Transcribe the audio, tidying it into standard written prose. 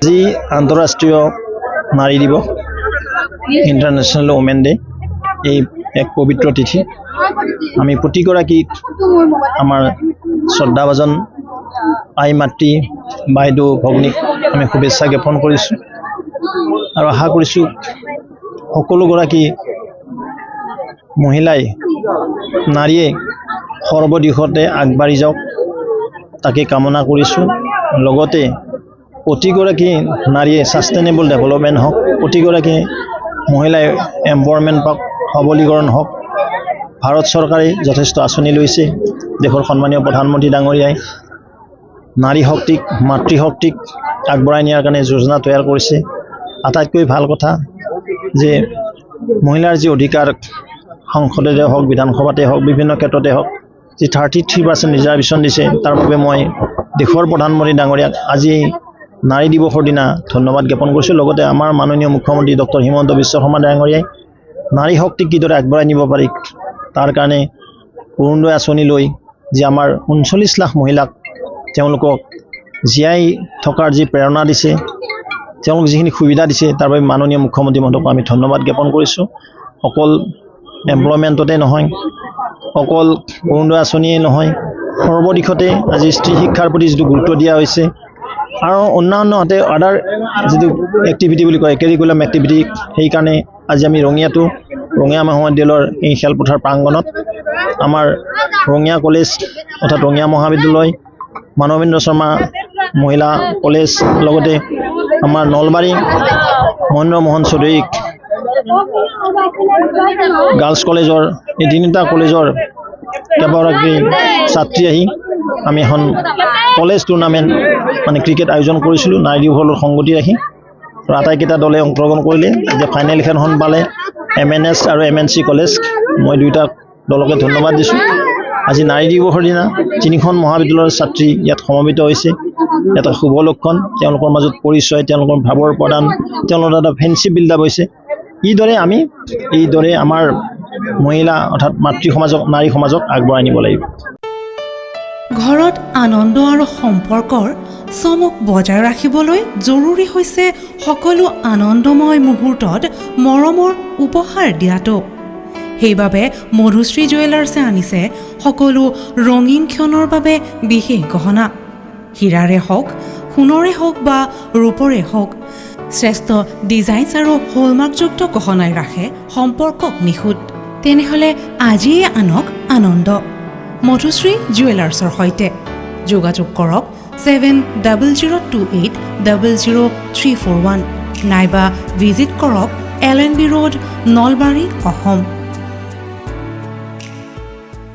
আজি আন্তঃৰাষ্ট্ৰীয় নাৰী দিৱস ইণ্টাৰনেশ্যনেল ওমেন ডে এই এক পবিত্ৰ তিথি আমি প্ৰতিগৰাকী আমাৰ শ্ৰদ্ধাভাজন আই মাতৃ বাইদেউ ভগ্নীক আমি শুভেচ্ছা জ্ঞাপন কৰিছোঁ আৰু আশা কৰিছোঁ সকলোগৰাকী মহিলাই নাৰীয়ে সৰ্বদিশতে আগবাঢ়ি যাওক তাকে কামনা কৰিছোঁ লগতে প্ৰতিগৰাকী নাৰীয়ে সাষ্টেইনেবল ডেভেলপমেণ্ট হওক প্ৰতিগৰাকী মহিলাই এম্পাৱাৰমেণ্ট পাওক সবলীকৰণ হওক ভাৰত চৰকাৰে যথেষ্ট আঁচনি লৈছে দেশৰ সন্মানীয় প্ৰধানমন্ত্ৰী ডাঙৰীয়াই নাৰী শক্তিক মাতৃশক্তিক আগবঢ়াই নিয়াৰ কাৰণে যোজনা তৈয়াৰ কৰিছে আটাইতকৈ ভাল কথা যে মহিলাৰ যি অধিকাৰ সংসদতে হওক বিধানসভাতে হওক বিভিন্ন ক্ষেত্ৰতে হওক যি 33% ৰিজাৰ্ভেশ্যন দিছে তাৰ বাবে মই দেশৰ প্ৰধানমন্ত্ৰী ডাঙৰীয়াক আজি নাৰী দিৱসৰ দিনা ধন্যবাদ জ্ঞাপন কৰিছোঁ লগতে আমাৰ মাননীয় মুখ্যমন্ত্ৰী ডক্টৰ হিমন্ত বিশ্ব শৰ্মা ডাঙৰীয়াই নাৰী শক্তিক কিদৰে আগবঢ়াই নিব পাৰি তাৰ কাৰণে অৰুণোদয় আঁচনি লৈ যি আমাৰ 39 লাখ মহিলাক তেওঁলোকক জীয়াই থকাৰ যি প্ৰেৰণা দিছে তেওঁলোক যিখিনি সুবিধা দিছে তাৰ বাবে মাননীয় মুখ্যমন্ত্ৰী মহোদয়ক আমি ধন্যবাদ জ্ঞাপন কৰিছোঁ অকল এমপ্লয়মেণ্টতে নহয় অকল অৰুণোদয় আঁচনিয়ে নহয় সৰ্বদিশতে আজি স্ত্ৰী শিক্ষাৰ প্ৰতি যিটো গুৰুত্ব দিয়া হৈছে আৰু অন্যান্যতে আদাৰ যিটো এক্টিভিটি বুলি কয় কাৰিকুলাম এক্টিভিটি সেইকাৰণে আজি আমি ৰঙিয়া মহাবিদ্যালয়ৰ এই খেলপথাৰ প্ৰাংগণত আমাৰ ৰঙিয়া কলেজ অৰ্থাৎ ৰঙিয়া মহাবিদ্যালয় মানৱেন্দ্ৰ শৰ্মা মহিলা কলেজ লগতে আমাৰ নলবাৰী মহেন্দ্ৰ মোহন চৌধুৰী গাৰ্লছ কলেজৰ এই তিনিটা কলেজৰ কেইবাগৰাকী ছাত্ৰী আহি আমি এখন কলেজ টুৰ্ণামেণ্ট মানে ক্ৰিকেট আয়োজন কৰিছিলোঁ নাৰী দিৱসৰ লগত সংগতি ৰাখি আৰু আটাইকেইটা দলে অংশগ্ৰহণ কৰিলে যে ফাইনেল খেলখন পালে MNS আৰু MNC কলেজ মই দুয়োটা দলকে ধন্যবাদ দিছোঁ আজি নাৰী দিৱসৰ দিনা তিনিখন মহাবিদ্যালয়ৰ ছাত্ৰী ইয়াত সমবেত হৈছে এটা শুভ লক্ষণ তেওঁলোকৰ মাজত পৰিচয় তেওঁলোকৰ ভাৱৰ প্ৰদান তেওঁলোকৰ এটা ফ্ৰেণ্ডশ্বিপ বিল্ড আপ হৈছে এইদৰে আমাৰ মহিলা অৰ্থাৎ মাতৃ সমাজক নাৰী সমাজক আগবঢ়াই নিব লাগিব ঘৰত আনন্দ আৰু সম্পৰ্কৰ চমক বজাই ৰাখিবলৈ জৰুৰী হৈছে সকলো আনন্দময় মুহূৰ্তত মৰমৰ উপহাৰ দিয়াটো সেইবাবে মধুশ্ৰী জুৱেলাৰ্ছে আনিছে সকলো ৰঙীন ক্ষণৰ বাবে বিশেষ গহনা হীৰাৰে হওক সোণৰে হওক বা ৰূপৰে হওক শ্ৰেষ্ঠ ডিজাইনছ আৰু হলমাৰ্কযুক্ত গহনাই ৰাখে সম্পৰ্কক নিখুঁত তেনেহ'লে আজিয়ে আনক আনন্দ মধুশ্ৰী জুৱেলাৰ্ছৰ সৈতে যোগাযোগ কৰক 7028000341 নাইবা ভিজিট কৰক LNB ৰোড নলবাৰী অসম